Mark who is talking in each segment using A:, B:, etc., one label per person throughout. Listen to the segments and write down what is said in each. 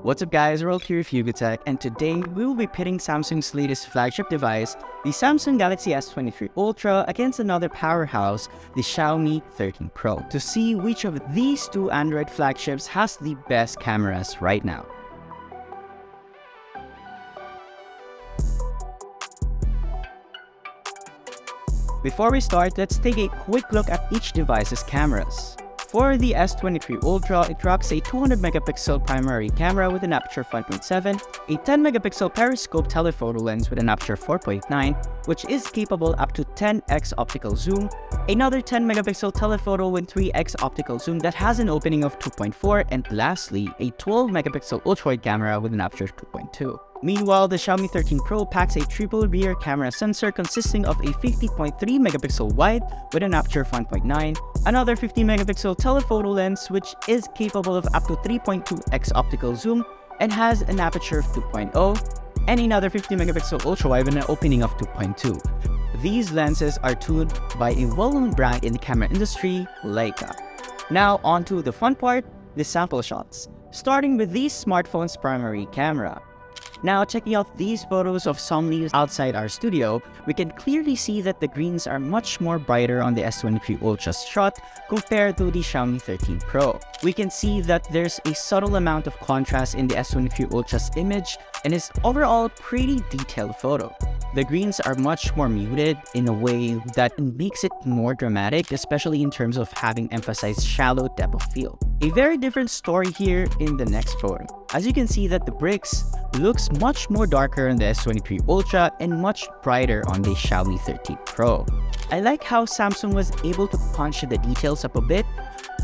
A: What's up guys, Earl here with Tech, and today we will be pitting Samsung's latest flagship device, the Samsung Galaxy S23 Ultra, against another powerhouse, the Xiaomi 13 Pro, to see which of these two Android flagships has the best cameras right now. Before we start, let's take a quick look at each device's cameras. For the S23 Ultra, it rocks a 200 megapixel primary camera with an aperture 5.7, a 10 megapixel periscope telephoto lens with an aperture 4.9, which is capable up to 10x optical zoom, another 10 megapixel telephoto with 3x optical zoom that has an opening of 2.4, and lastly, a 12 megapixel ultra-wide camera with an aperture 2.2. Meanwhile, the Xiaomi 13 Pro packs a triple rear camera sensor consisting of a 50.3 megapixel wide with an aperture 1.9, another 50 megapixel telephoto lens which is capable of up to 3.2x optical zoom and has an aperture of 2.0, and another 50 megapixel ultra wide with an opening of 2.2. These lenses are tuned by a well-known brand in the camera industry, Leica. Now onto the fun part, the sample shots, starting with the smartphone's primary camera. Now, checking out these photos of some leaves outside our studio, we can clearly see that the greens are much more brighter on the S23 Ultra's shot compared to the Xiaomi 13 Pro. We can see that there's a subtle amount of contrast in the S23 Ultra's image and is overall pretty detailed photo. The greens are much more muted in a way that makes it more dramatic, especially in terms of having emphasized shallow depth of field. A very different story here in the next photo. As you can see that the bricks looks much more darker on the S23 Ultra and much brighter on the Xiaomi 13 Pro. I like how Samsung was able to punch the details up a bit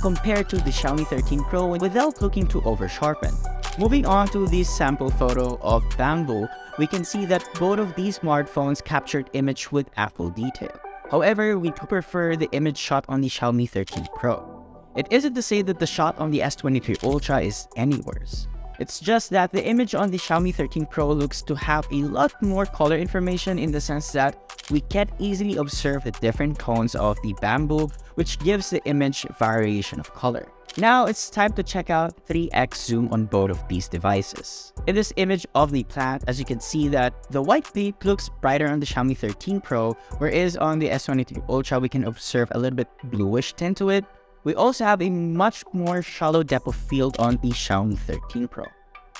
A: compared to the Xiaomi 13 Pro without looking to over-sharpen. Moving on to this sample photo of bamboo, we can see that both of these smartphones captured image with ample detail. However, we do prefer the image shot on the Xiaomi 13 Pro. It isn't to say that the shot on the S23 Ultra is any worse. It's just that the image on the Xiaomi 13 Pro looks to have a lot more color information in the sense that we can easily observe the different tones of the bamboo, which gives the image variation of color. Now it's time to check out 3x zoom on both of these devices. In this image of the plant, as you can see that the white paint looks brighter on the Xiaomi 13 Pro, whereas on the S23 Ultra we can observe a little bit bluish tint to it. We also have a much more shallow depth of field on the Xiaomi 13 Pro.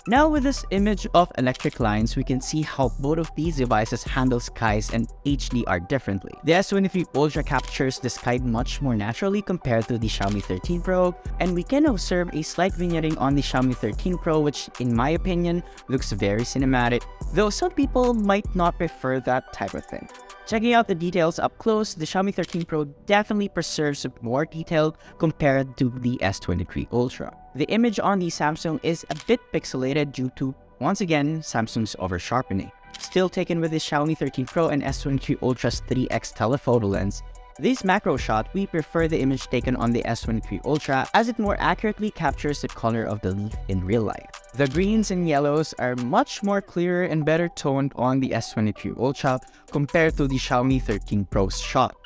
A: Now with this image of electric lines, we can see how both of these devices handle skies and HDR differently. The S23 Ultra captures the sky much more naturally compared to the Xiaomi 13 Pro, and we can observe a slight vignetting on the Xiaomi 13 Pro, which in my opinion looks very cinematic, though some people might not prefer that type of thing. Checking out the details up close, the Xiaomi 13 Pro definitely preserves more detail compared to the S23 Ultra. The image on the Samsung is a bit pixelated due to, once again, Samsung's over-sharpening. Still taken with the Xiaomi 13 Pro and S23 Ultra's 3x telephoto lens, this macro shot, we prefer the image taken on the S23 Ultra as it more accurately captures the color of the leaf in real life. The greens and yellows are much more clearer and better toned on the S23 Ultra compared to the Xiaomi 13 Pro's shot,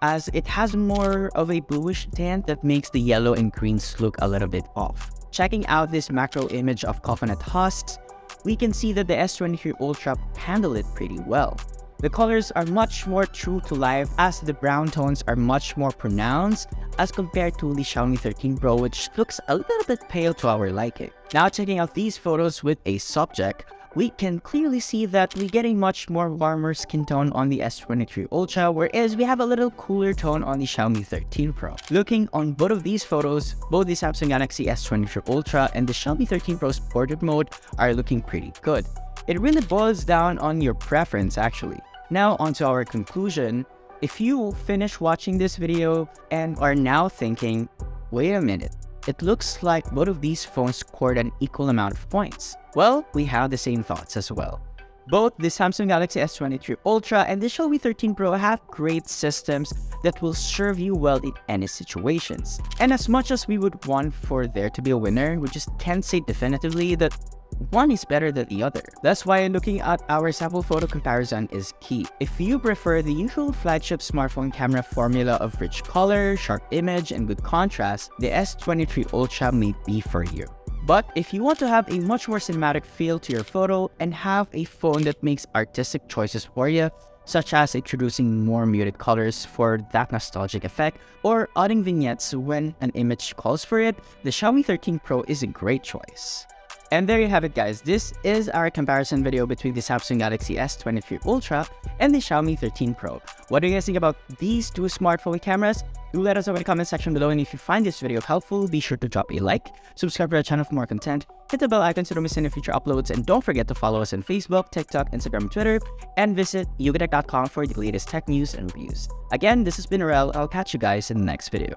A: as it has more of a bluish tint that makes the yellow and greens look a little bit off. Checking out this macro image of coconut husks, we can see that the S23 Ultra handled it pretty well. The colors are much more true to life as the brown tones are much more pronounced as compared to the Xiaomi 13 Pro, which looks a little bit pale to our liking. Now checking out these photos with a subject, we can clearly see that we get a much more warmer skin tone on the S23 Ultra, whereas we have a little cooler tone on the Xiaomi 13 Pro. Looking on both of these photos, both the Samsung Galaxy S23 Ultra and the Xiaomi 13 Pro's portrait mode are looking pretty good. It really boils down on your preference actually. Now onto our conclusion. If you finish watching this video and are now thinking, wait a minute, it looks like both of these phones scored an equal amount of points. Well, we have the same thoughts as well. Both the Samsung Galaxy S23 Ultra and the Xiaomi 13 Pro have great systems that will serve you well in any situations. And as much as we would want for there to be a winner, we just can't say definitively that one is better than the other. That's why looking at our sample photo comparison is key. If you prefer the usual flagship smartphone camera formula of rich color, sharp image, and good contrast, the S23 Ultra may be for you. But if you want to have a much more cinematic feel to your photo and have a phone that makes artistic choices for you, such as introducing more muted colors for that nostalgic effect or adding vignettes when an image calls for it, the Xiaomi 13 Pro is a great choice. And there you have it, guys. This is our comparison video between the Samsung Galaxy S23 Ultra and the Xiaomi 13 Pro. What do you guys think about these two smartphone cameras? Do let us know in the comment section below, and if you find this video helpful, be sure to drop a like, subscribe to our channel for more content, hit the bell icon so you don't miss any future uploads, and don't forget to follow us on Facebook, TikTok, Instagram, and Twitter, and visit yogatech.com for the latest tech news and reviews. Again, this has been Arel. I'll catch you guys in the next video.